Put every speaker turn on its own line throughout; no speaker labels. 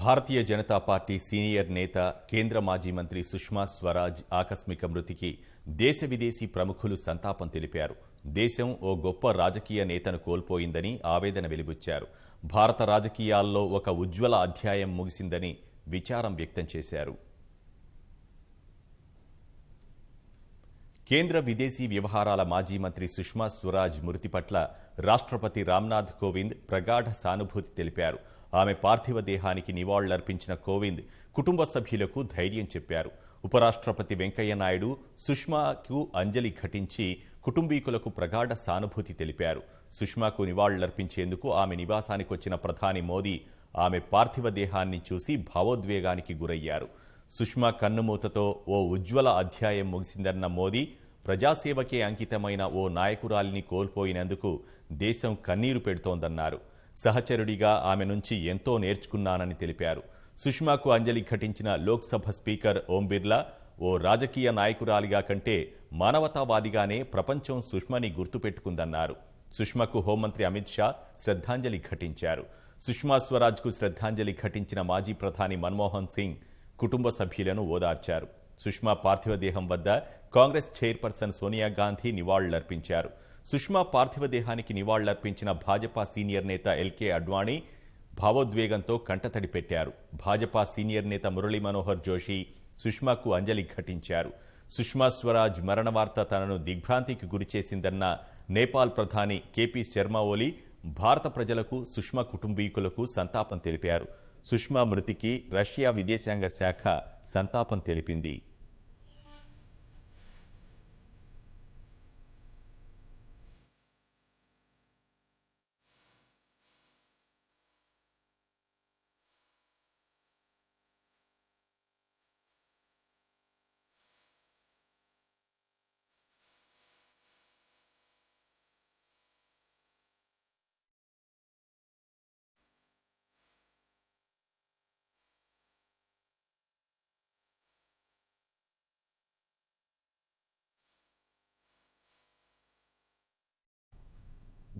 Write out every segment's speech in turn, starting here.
Bharatiya Janata party senior నేత కేంద్ర మాజీ మంత్రి సుష్మా స్వరాజ్ ఆకస్మిక మృతికి దేశ విదేశీ ప్రముఖులు సంతాపం తెలిపారు. దేశం ఓ గొప్ప రాజకీయ నేతను కోల్పోయిందని ఆవేదన వెలిబుచ్చారు. భారత రాజకీయాల్లో ఒక ఉజ్వల అధ్యాయం ముగిసిందని విచారం వ్యక్తం చేశారు. కేంద్ర విదేశీ వ్యవహారాల మాజీ మంత్రి సుష్మా స్వరాజ్ మృతి పట్ల రాష్ట్రపతి రామ్నాథ్ కోవింద్ ప్రగాఢ సానుభూతి తెలిపారు. ఆమె పార్థివ దేహానికి నివాళులర్పించిన కోవింద్ కుటుంబ సభ్యులకు ధైర్యం చెప్పారు. ఉపరాష్ట్రపతి వెంకయ్య నాయుడు సుష్మాకు అంజలి ఘటించి కుటుంబీకులకు ప్రగాఢ సానుభూతి తెలిపారు. సుష్మాకు నివాళులర్పించేందుకు ఆమె నివాసానికొచ్చిన ప్రధాని మోదీ ఆమె పార్థివ దేహాన్ని చూసి భావోద్వేగానికి గురయ్యారు. సుష్మా కన్నుమూతతో ఓ ఉజ్వల అధ్యాయం ముగిసిందన్న మోదీ, ప్రజాసేవకే అంకితమైన ఓ నాయకురాలిని కోల్పోయినందుకు దేశం కన్నీరు పెడుతోందన్నారు. సహచరుడిగా ఆమె నుంచి ఎంతో నేర్చుకున్నానని తెలిపారు. సుష్మాకు అంజలి ఘటించిన లోక్సభ స్పీకర్ ఓం బిర్లా, ఓ రాజకీయ నాయకురాలిగా కంటే మానవతావాదిగానే ప్రపంచం సుష్మాని గుర్తుపెట్టుకుందన్నారు. సుష్మాకు హోంమంత్రి అమిత్ షా శ్రద్ధాంజలి ఘటించారు. సుష్మా స్వరాజ్కు శ్రద్ధాంజలి ఘటించిన మాజీ ప్రధాని మన్మోహన్ సింగ్ కుటుంబ సభ్యులను ఓదార్చారు. సుష్మా పార్థివ దేహం వద్ద కాంగ్రెస్ చైర్పర్సన్ సోనియా గాంధీ నివాళులర్పించారు. సుష్మా పార్థివ దేహానికి నివాళులర్పించిన భాజపా సీనియర్ నేత ఎల్కే అడ్వాణీ భావోద్వేగంతో కంటతడి పెట్టారు. భాజపా సీనియర్ నేత మురళీ మనోహర్ జోషి సుష్మాకు అంజలి ఘటించారు. సుష్మా స్వరాజ్ మరణ వార్త తనను దిగ్భ్రాంతికి గురిచేసిందన్న నేపాల్ ప్రధాని కేపీ శర్మ ఓలీ భారత ప్రజలకు, సుష్మా కుటుంబీకులకు సంతాపం తెలిపారు. సుష్మా మృతికి రష్యా విదేశాంగ శాఖ సంతాపం తెలిపింది.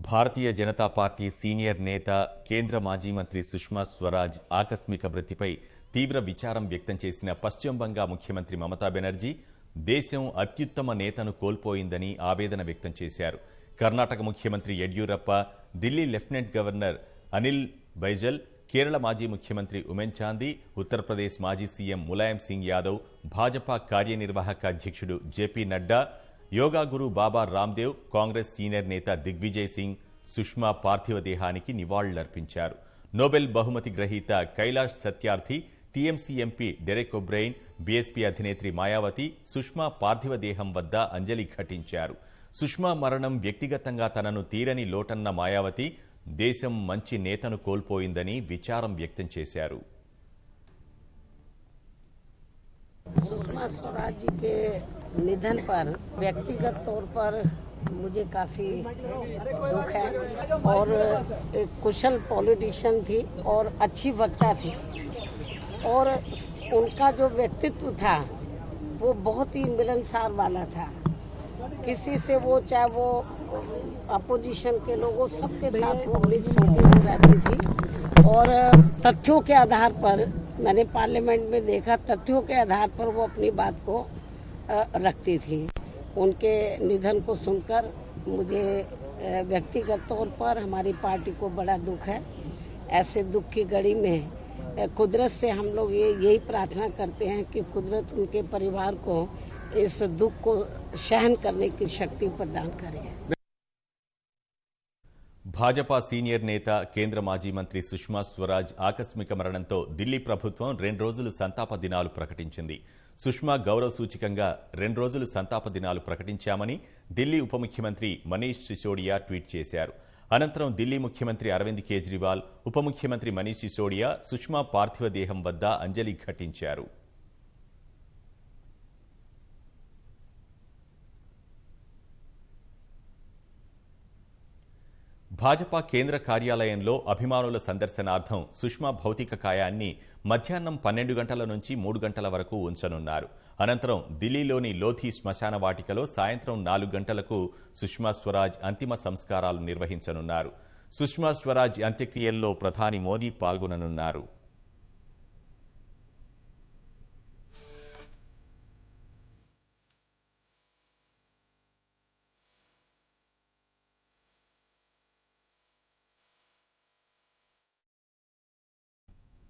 భారతీయ జనతా పార్టీ సీనియర్ నేత కేంద్ర మాజీ మంత్రి సుష్మా స్వరాజ్ ఆకస్మిక మృతిపై తీవ్ర విచారం వ్యక్తం చేసిన పశ్చిమ బంగా ముఖ్యమంత్రి మమతా బెనర్జీ, దేశం అత్యుత్తమ నేతను కోల్పోయిందని ఆవేదన వ్యక్తం చేశారు. కర్ణాటక ముఖ్యమంత్రి యడ్యూరప్ప, ఢిల్లీ లెఫ్టినెంట్ గవర్నర్ అనిల్ బైజల్, కేరళ మాజీ ముఖ్యమంత్రి ఉమెన్ చాందీ, ఉత్తరప్రదేశ్ మాజీ సీఎం ములాయం సింగ్ యాదవ్, భాజపా కార్యనిర్వాహక అధ్యక్షుడు జేపీ నడ్డా, యోగా గురు బాబా రామ్దేవ్, కాంగ్రెస్ సీనియర్ నేత దిగ్విజయ్ సింగ్ సుష్మా పార్థివ దేహానికి నివాళులర్పించారు. నోబెల్ బహుమతి గ్రహీత Kailash Satyarthi, TMC MP Derek O'Brien, BSP అధినేత్రి మాయావతి సుష్మా పార్థివ దేహం వద్ద అంజలి ఘటించారు. సుష్మా మరణం వ్యక్తిగతంగా తనను తీరని లోటన్న మాయావతి, దేశం మంచి నేతను కోల్పోయిందని విచారం వ్యక్తం చేశారు.
सुषमा स्वराज जी के निधन पर व्यक्तिगत तौर पर मुझे काफ़ी दुख है और एक कुशल पॉलिटिशियन थी और अच्छी वक्ता थी और उनका जो व्यक्तित्व था वो बहुत ही मिलनसार वाला था. किसी से वो चाहे वो अपोजिशन के लोगों सबके साथ वो मिक्स होकर रहती थी और तथ्यों के आधार पर मैंने पार्लियामेंट में देखा, तथ्यों के आधार पर वो अपनी बात को रखती थी. उनके निधन को सुनकर मुझे व्यक्तिगत तौर पर हमारी पार्टी को बड़ा दुख है. ऐसे दुख की घड़ी में कुदरत से हम लोग यही प्रार्थना करते हैं कि कुदरत उनके परिवार को इस दुख को सहन करने की शक्ति प्रदान करे.
భాజపా సీనియర్ నేత కేంద్ర మాజీ మంత్రి సుష్మా స్వరాజ్ ఆకస్మిక మరణంతో ఢిల్లీ ప్రభుత్వం 2 రోజులు సంతాప దినాలు ప్రకటించింది. సుష్మా గౌరవ సూచికంగా 2 రోజులు సంతాప దినాలు ప్రకటించామని ఢిల్లీ ఉప ముఖ్యమంత్రి మనీష్ సిసోడియా ట్వీట్ చేశారు. అనంతరం ఢిల్లీ ముఖ్యమంత్రి అరవింద్ కేజ్రీవాల్, ఉప ముఖ్యమంత్రి మనీష్ సిసోడియా సుష్మా పార్థివ దేహం వద్ద అంజలి ఘటించారు. భాజపా కేంద్ర కార్యాలయంలో అభిమానుల సందర్శనార్థం సుష్మా భౌతిక కాయాన్ని మధ్యాహ్నం 12 గంటల నుంచి 3 గంటల వరకు ఉంచనున్నారు. అనంతరం ఢిల్లీలోని లోధి శ్మశాన వాటికలో సాయంత్రం 4 గంటలకు సుష్మా స్వరాజ్ అంతిమ సంస్కారాలు నిర్వహించనున్నారు. సుష్మా స్వరాజ్ అంత్యక్రియల్లో ప్రధాని మోదీ పాల్గొననున్నారు.